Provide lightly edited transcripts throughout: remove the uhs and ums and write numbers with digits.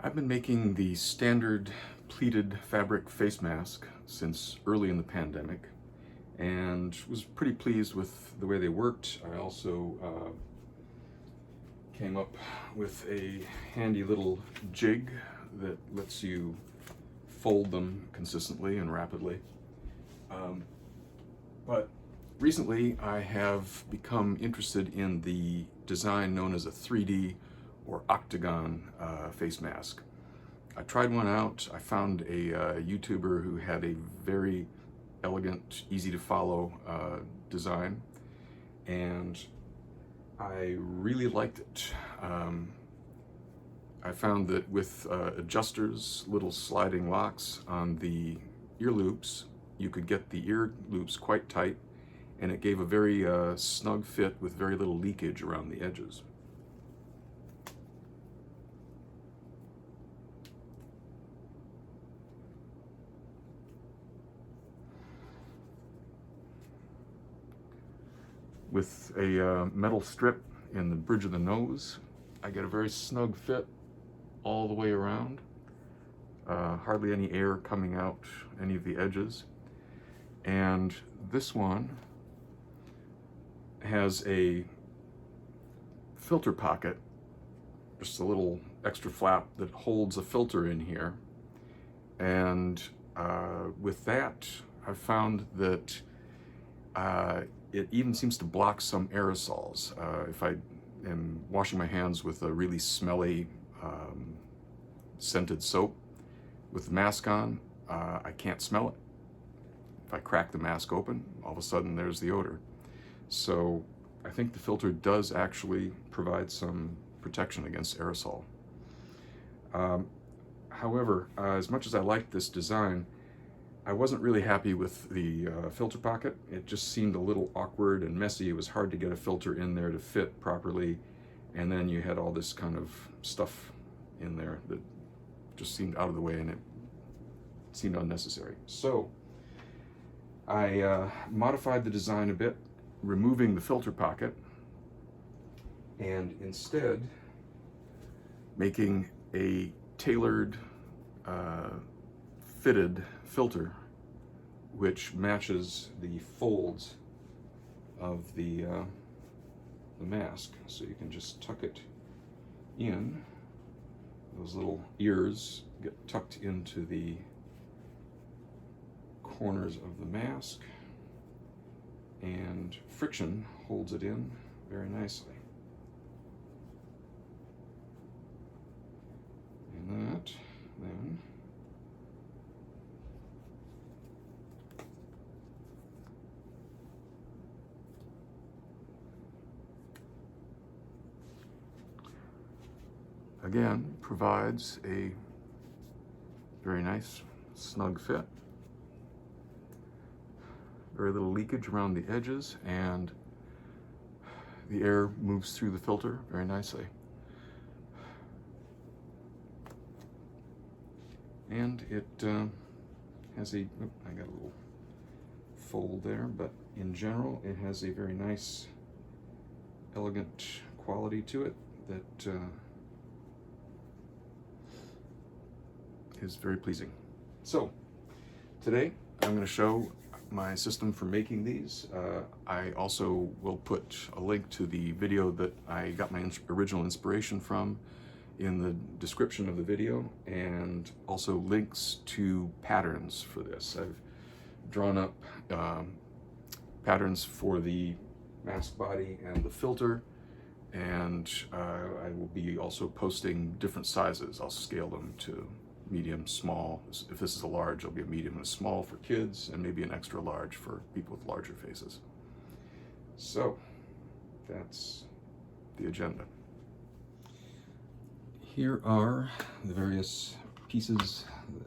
I've been making the standard pleated fabric face mask since early in the pandemic and was pretty pleased with the way they worked. I also came up with a handy little jig that lets you fold them consistently and rapidly. But recently I have become interested in the design known as a 3D or Octagon face mask. I tried one out. I found a YouTuber who had a very elegant, easy to follow design, and I really liked it. I found that with adjusters, little sliding locks on the ear loops, you could get the ear loops quite tight, and it gave a very snug fit with very little leakage around the edges. With a metal strip in the bridge of the nose, I get a very snug fit all the way around. Hardly any air coming out any of the edges. And this one has a filter pocket, just a little extra flap that holds a filter in here. And with that, I've found that it even seems to block some aerosols. If I am washing my hands with a really smelly scented soap with the mask on, I can't smell it. If I crack the mask open, all of a sudden there's the odor. So I think the filter does actually provide some protection against aerosol. However, as much as I liked this design, I wasn't really happy with the filter pocket. It just seemed a little awkward and messy. It was hard to get a filter in there to fit properly. And then you had all this kind of stuff in there that just seemed out of the way, and it seemed unnecessary. So I modified the design a bit, removing the filter pocket, and instead making a tailored fitted filter which matches the folds of the mask. So you can just tuck it in. Those little ears get tucked into the corners of the mask, and friction holds it in very nicely. And that then again provides a very nice snug fit. Very little leakage around the edges, and the air moves through the filter very nicely. And it has a, I got a little fold there, but in general it has a very nice, elegant quality to it that is very pleasing. So today I'm going to show my system for making these. I also will put a link to the video that I got my original inspiration from in the description of the video, and also links to patterns for this. I've drawn up patterns for the mask body and the filter, and I will be also posting different sizes. I'll scale them to medium, small. If this is a large, it'll be a medium and a small for kids, and maybe an extra large for people with larger faces. So that's the agenda. Here are the various pieces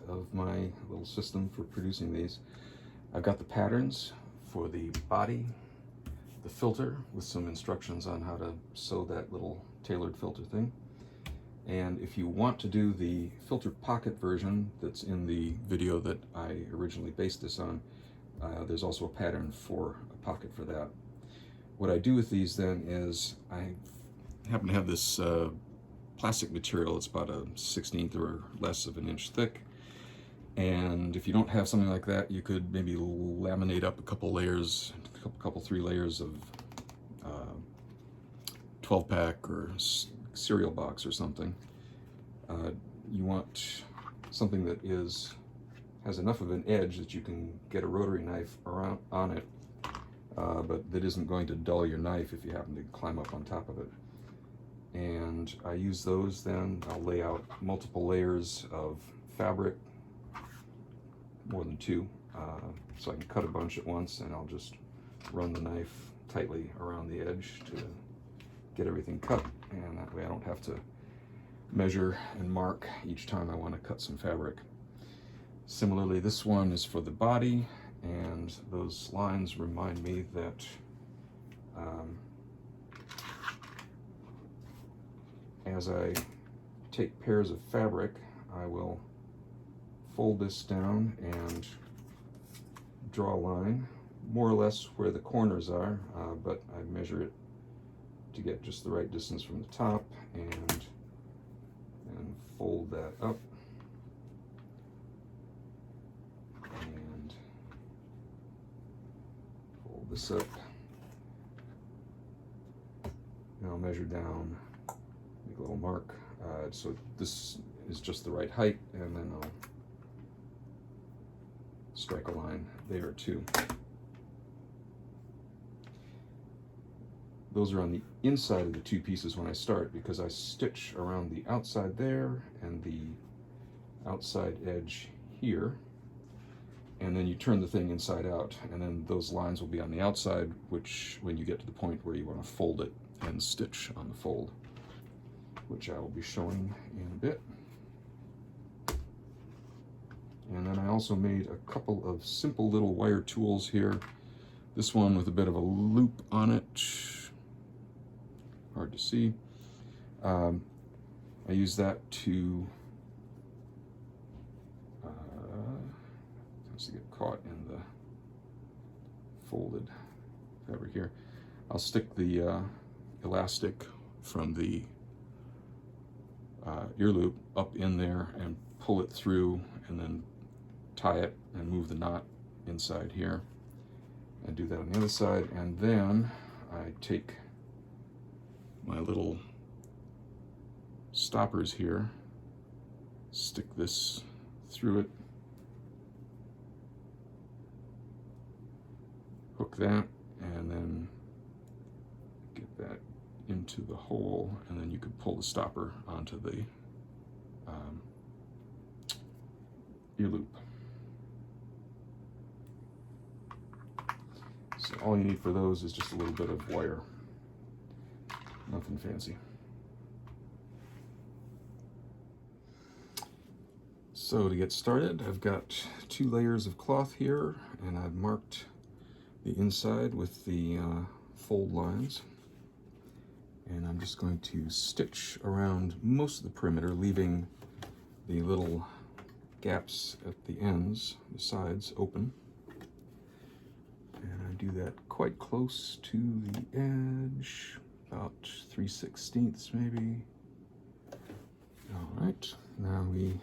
of my little system for producing these. I've got the patterns for the body, the filter with some instructions on how to sew that little tailored filter thing. And if you want to do the filter pocket version that's in the video that I originally based this on, there's also a pattern for a pocket for that. What I do with these then is I happen to have this plastic material. It's about a 1/16 or less of an inch thick. And if you don't have something like that, you could maybe laminate up a couple layers, three layers of 12-pack or cereal box or something. You want something that has enough of an edge that you can get a rotary knife around on it, but that isn't going to dull your knife if you happen to climb up on top of it. And I use those, then I'll lay out multiple layers of fabric, more than two, so I can cut a bunch at once, and I'll just run the knife tightly around the edge to get everything cut, and that way I don't have to measure and mark each time I want to cut some fabric. Similarly, this one is for the body, and those lines remind me that as I take pairs of fabric, I will fold this down and draw a line more or less where the corners are, but I measure it to get just the right distance from the top, and fold that up and fold this up. Now I'll measure down, make a little mark, so this is just the right height, and then I'll strike a line there too. Those are on the inside of the two pieces when I start, because I stitch around the outside there and the outside edge here, and then you turn the thing inside out, and then those lines will be on the outside, which when you get to the point where you want to fold it and stitch on the fold, which I will be showing in a bit. And then I also made a couple of simple little wire tools here. This one with a bit of a loop on it, hard to see. I use that to get caught in the folded fabric here. I'll stick the elastic from the ear loop up in there and pull it through, and then tie it and move the knot inside here, and do that on the other side. And then I take my little stoppers here, stick this through it, hook that, and then get that into the hole, and then you could pull the stopper onto the ear loop. So all you need for those is just a little bit of wire, nothing fancy. So to get started, I've got 2 layers of cloth here, and I've marked the inside with the fold lines, and I'm just going to stitch around most of the perimeter, leaving the little gaps at the ends, the sides, open. And I do that quite close to the edge, about 3/16 maybe. All right, now we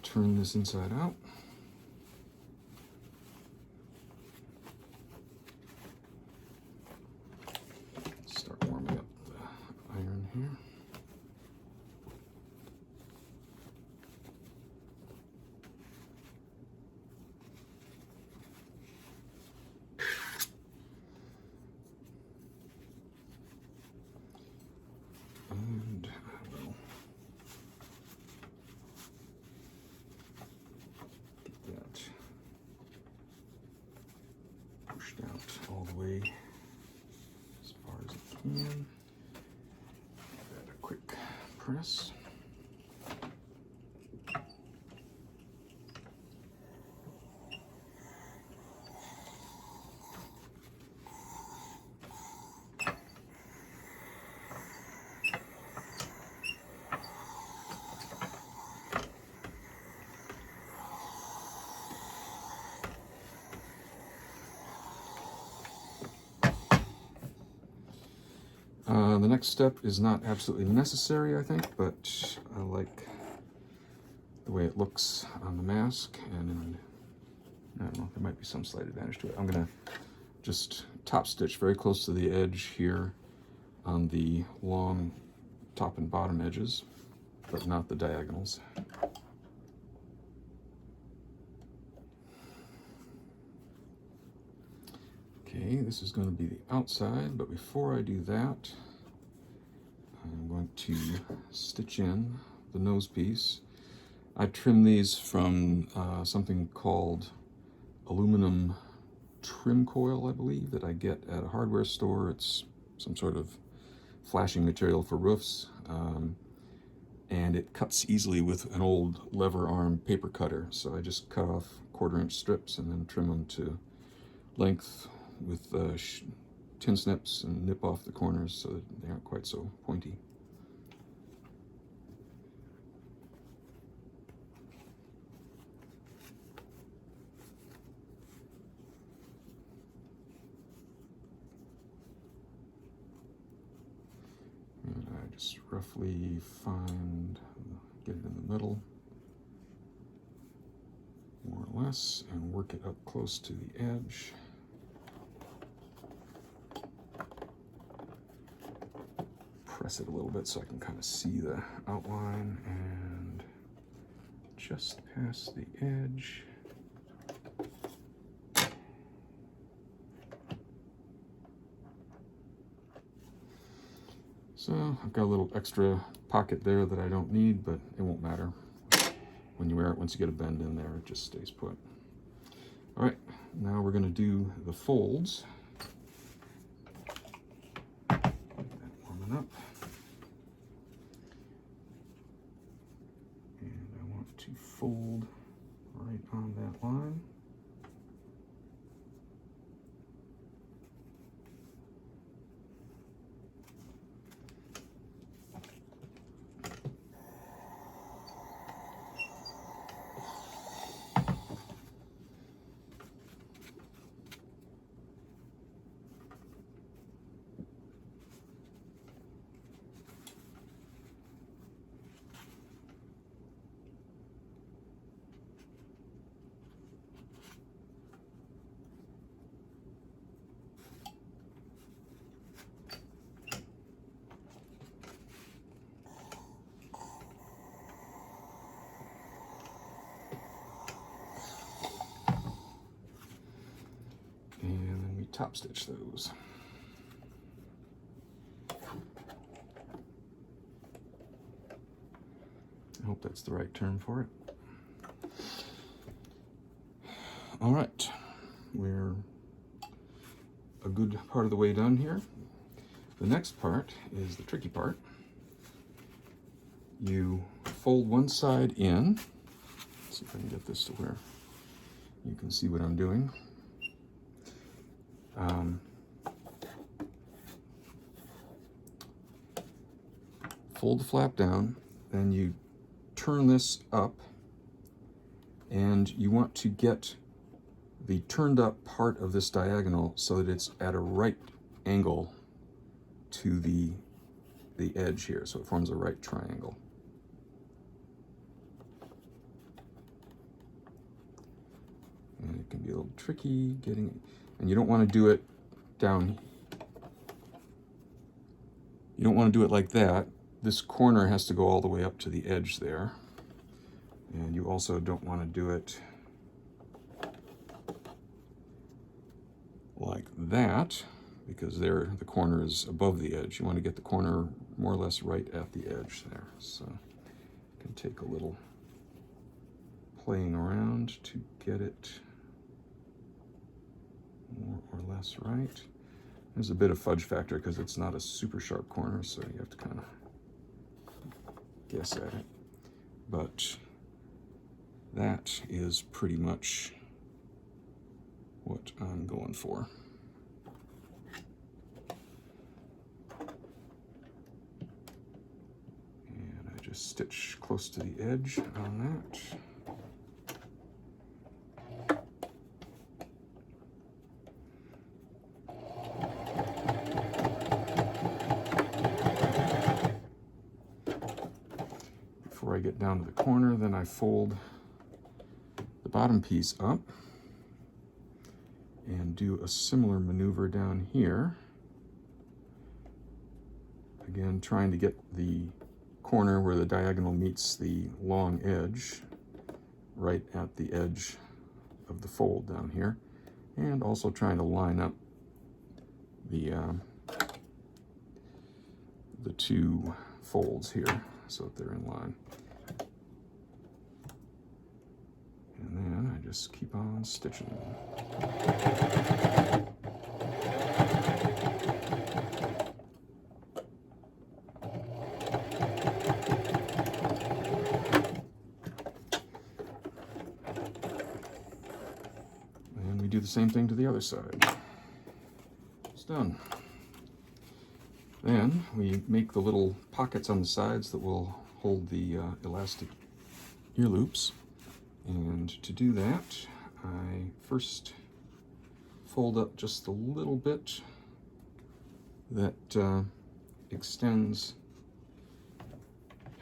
turn this inside out. Start warming up the iron here. And I will get that pushed out all the way as far as it can. Give that a quick press. The next step is not absolutely necessary, I think, but I like the way it looks on the mask, and I don't know, there might be some slight advantage to it. I'm gonna just top stitch very close to the edge here on the long top and bottom edges, but not the diagonals. Okay, this is going to be the outside, but before I do that, I'm going to stitch in the nose piece. I trim these from something called aluminum trim coil, I believe, that I get at a hardware store. It's some sort of flashing material for roofs, and it cuts easily with an old lever arm paper cutter. So I just cut off 1/4 inch strips and then trim them to length with tin snips and nip off the corners so that they aren't quite so pointy. And I just roughly get it in the middle, more or less, and work it up close to the edge. Press it a little bit so I can kind of see the outline, and just past the edge. So I've got a little extra pocket there that I don't need, but it won't matter. When you wear it, once you get a bend in there, it just stays put. All right, now we're gonna do the folds. Get that warming up. And I want to fold right on that line. Top stitch those. I hope that's the right term for it. All right, we're a good part of the way done here. The next part is the tricky part. You fold one side in. Let's see if I can get this to where you can see what I'm doing. Fold the flap down, then you turn this up, and you want to get the turned up part of this diagonal so that it's at a right angle to the edge here, so it forms a right triangle. And it can be a little tricky getting, and you don't want to do it down. You don't want to do it like that. This corner has to go all the way up to the edge there. And you also don't want to do it like that, because there the corner is above the edge. You want to get the corner more or less right at the edge there. So it can take a little playing around to get it more or less right. There's a bit of fudge factor because it's not a super sharp corner, so you have to kind of guess at it. But that is pretty much what I'm going for. And I just stitch close to the edge on that. before I get down to the corner. Then I fold the bottom piece up and do a similar maneuver down here. Again, trying to get the corner where the diagonal meets the long edge right at the edge of the fold down here, and also trying to line up the two folds here so that they're in line. And then I just keep on stitching them. And we do the same thing to the other side. It's done. Then we make the little pockets on the sides that will hold the elastic ear loops. And to do that, I first fold up just the little bit that extends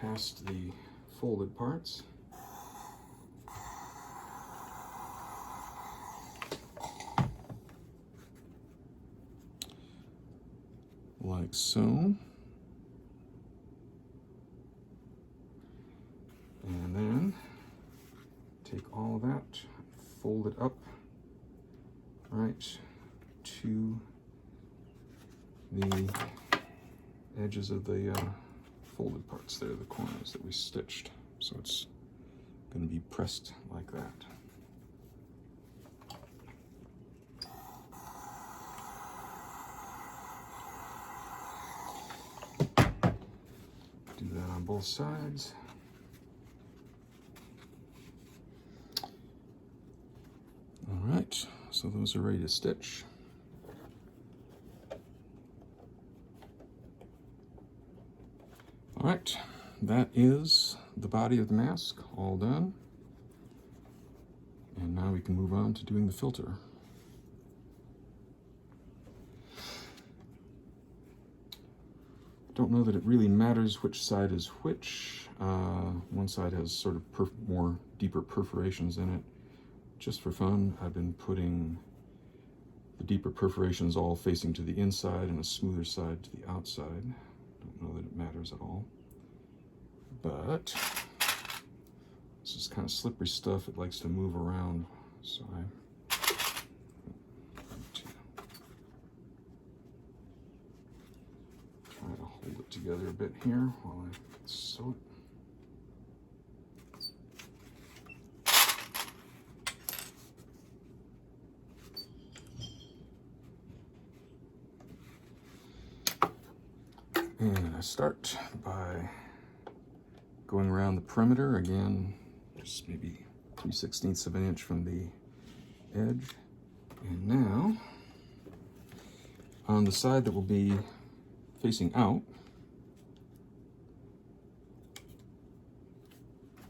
past the folded parts. Like so. And then take all of that, fold it up right to the edges of the folded parts there, the corners that we stitched. So it's going to be pressed like that. Do that on both sides. All right, so those are ready to stitch. All right, that is the body of the mask all done. And now we can move on to doing the filter. Don't know that it really matters which side is which. One side has sort of more deeper perforations in it. Just for fun, I've been putting the deeper perforations all facing to the inside and a smoother side to the outside. Don't know that it matters at all. But this is kind of slippery stuff. It likes to move around, so I try to hold it together a bit here while I sew it. And I start by going around the perimeter again, just maybe 3/16 of an inch from the edge. And now, on the side that will be facing out,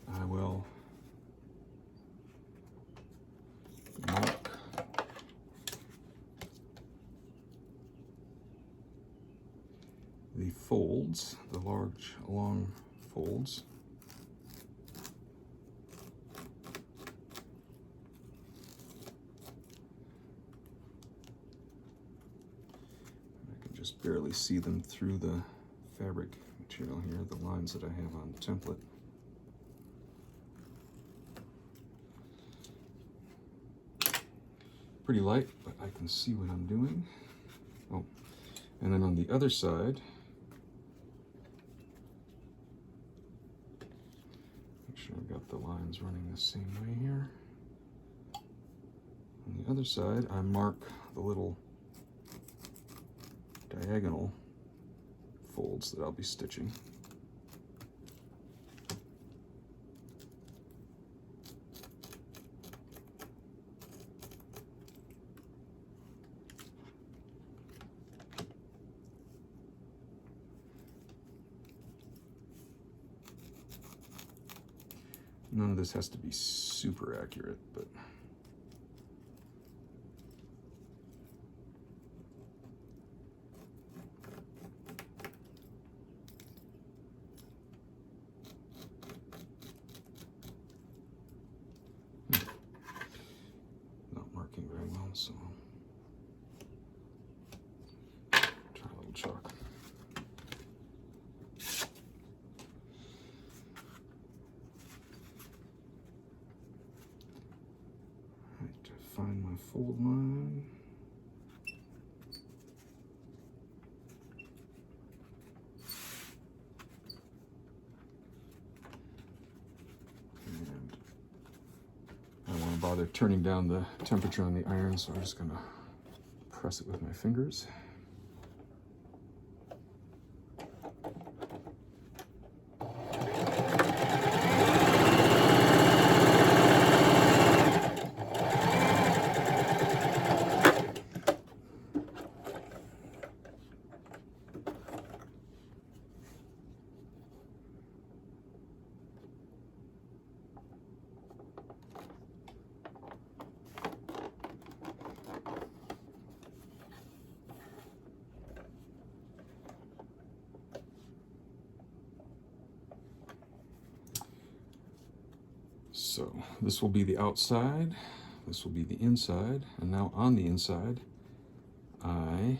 I will mark the folds, the large long folds. I can just barely see them through the fabric material here, the lines that I have on the template. Pretty light, but I can see what I'm doing. Oh, and then on the other side, make sure I've got the lines running the same way here. On the other side, I mark the little diagonal folds that I'll be stitching. None of this has to be super accurate, but So try a little chalk. Right, to find my fold line. Bother turning down the temperature on the iron, so I'm just going to press it with my fingers. So this will be the outside, this will be the inside, and now on the inside, I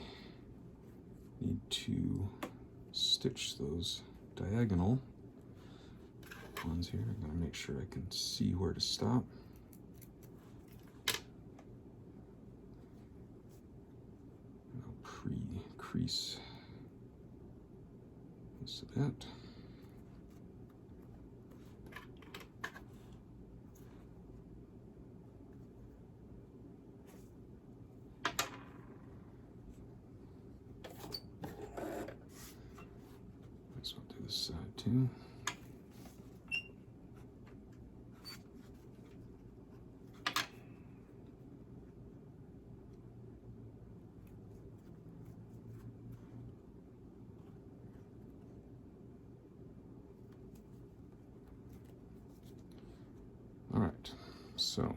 need to stitch those diagonal ones here. I'm going to make sure I can see where to stop. I'll pre-crease this a bit. This side too. All right, so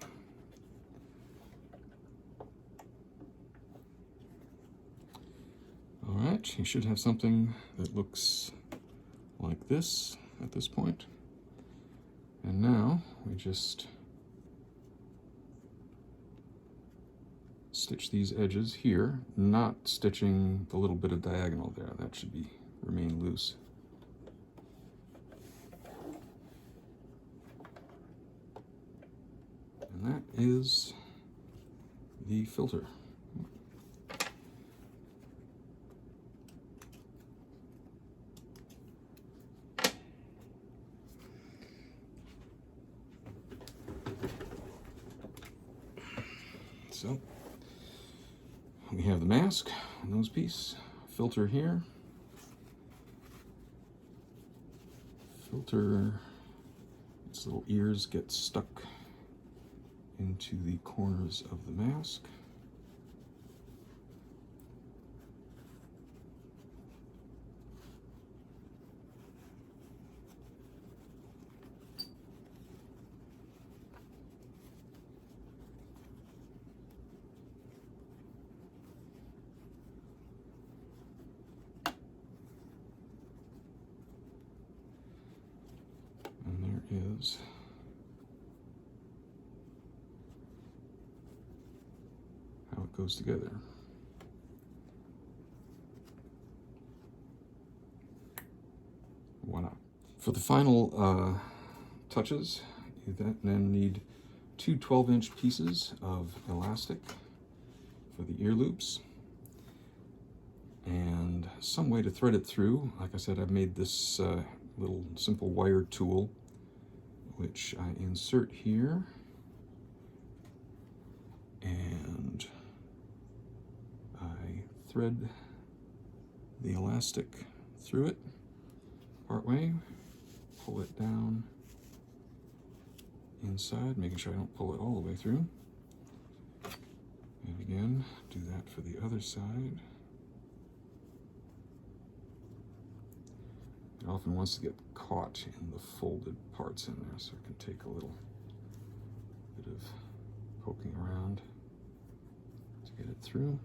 all right, you should have something that looks like this at this point. And now we just stitch these edges here, not stitching the little bit of diagonal there. That should remain loose. And that is the filter. So we have the mask, nose piece, filter here. Filter, its little ears get stuck into the corners of the mask. Is how it goes together. Voila. For the final touches, you then need two 12-inch pieces of elastic for the ear loops and some way to thread it through. Like I said, I've made this little simple wire tool which I insert here, and I thread the elastic through it part way, pull it down inside, making sure I don't pull it all the way through, and again, do that for the other side. It often wants to get caught in the folded parts in there, so it can take a little bit of poking around to get it through.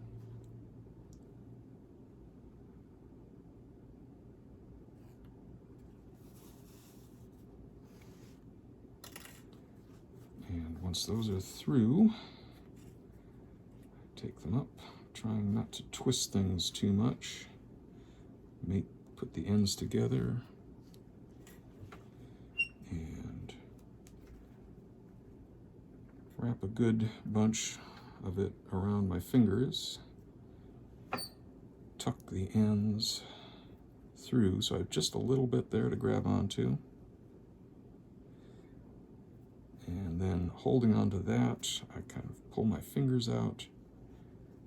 And once those are through, take them up, trying not to twist things too much. Put the ends together and wrap a good bunch of it around my fingers. Tuck the ends through so I have just a little bit there to grab onto. And then holding onto that, I kind of pull my fingers out,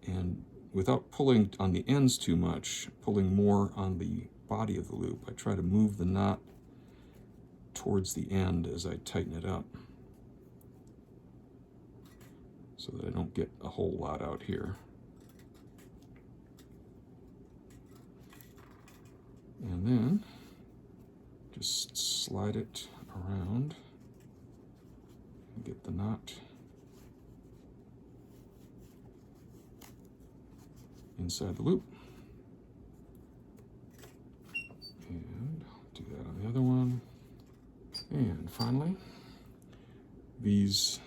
and without pulling on the ends too much, pulling more on the body of the loop, I try to move the knot towards the end as I tighten it up so that I don't get a whole lot out here. And then just slide it around and get the knot inside the loop. And do that on the other one. And finally, these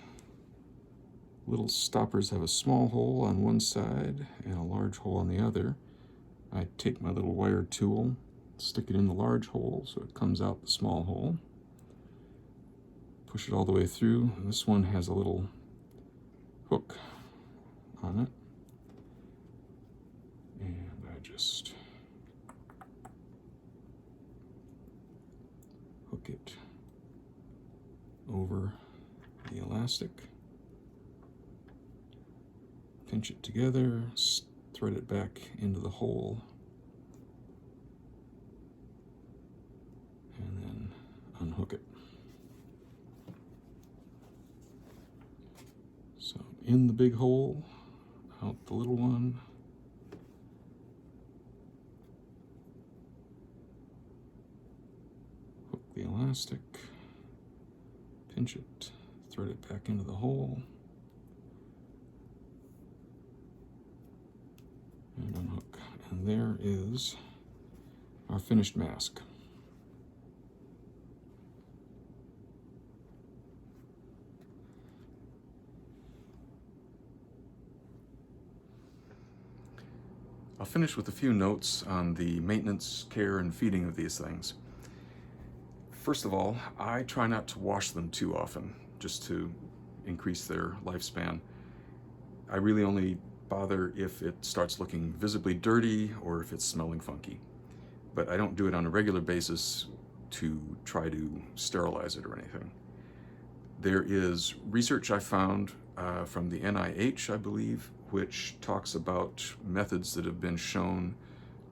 little stoppers have a small hole on one side and a large hole on the other. I take my little wire tool, stick it in the large hole so it comes out the small hole. Push it all the way through. And this one has a little hook on it. And I just hook it over the elastic, pinch it together, thread it back into the hole, and then unhook it. So in the big hole, out the little one, hook the elastic, pinch it, thread it back into the hole, and unhook. And there is our finished mask. I'll finish with a few notes on the maintenance, care, and feeding of these things. First of all, I try not to wash them too often, just to increase their lifespan. I really only bother if it starts looking visibly dirty or if it's smelling funky. But I don't do it on a regular basis to try to sterilize it or anything. There is research I found from the NIH, I believe, which talks about methods that have been shown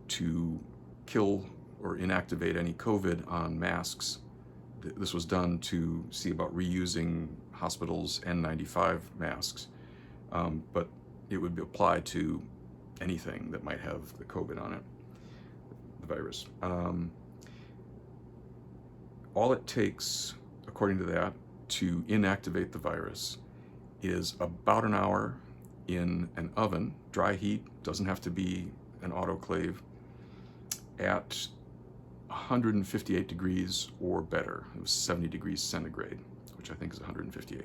to kill or inactivate any COVID on masks. This was done to see about reusing hospitals' N95 masks, but it would apply to anything that might have the COVID on it, the virus. All it takes, according to that, to inactivate the virus is about an hour in an oven, dry heat, doesn't have to be an autoclave, at 158 degrees or better. It was 70 degrees centigrade, which I think is 158.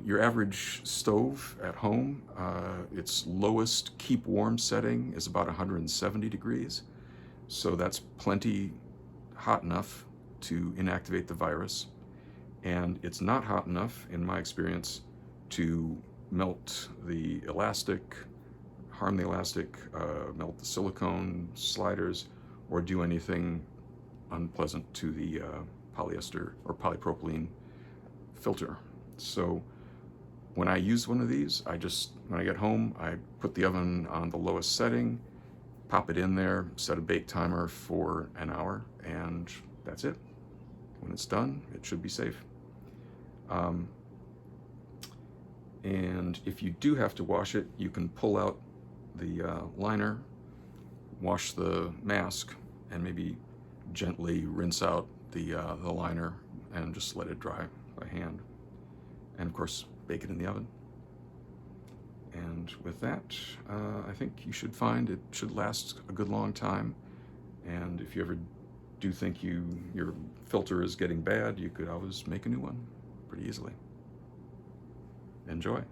Your average stove at home, its lowest keep warm setting is about 170 degrees. So that's plenty hot enough to inactivate the virus. And it's not hot enough, in my experience, to melt the elastic, harm the elastic, melt the silicone sliders, or do anything unpleasant to the polyester or polypropylene filter. So when I use one of these, when I get home, I put the oven on the lowest setting, pop it in there, set a bake timer for an hour, and that's it. When it's done, it should be safe. And if you do have to wash it, you can pull out the liner, wash the mask, and maybe gently rinse out the liner and just let it dry by hand. And of course, bake it in the oven. And with that, I think you should find it should last a good long time. And if you ever do think your filter is getting bad, you could always make a new one pretty easily. Enjoy.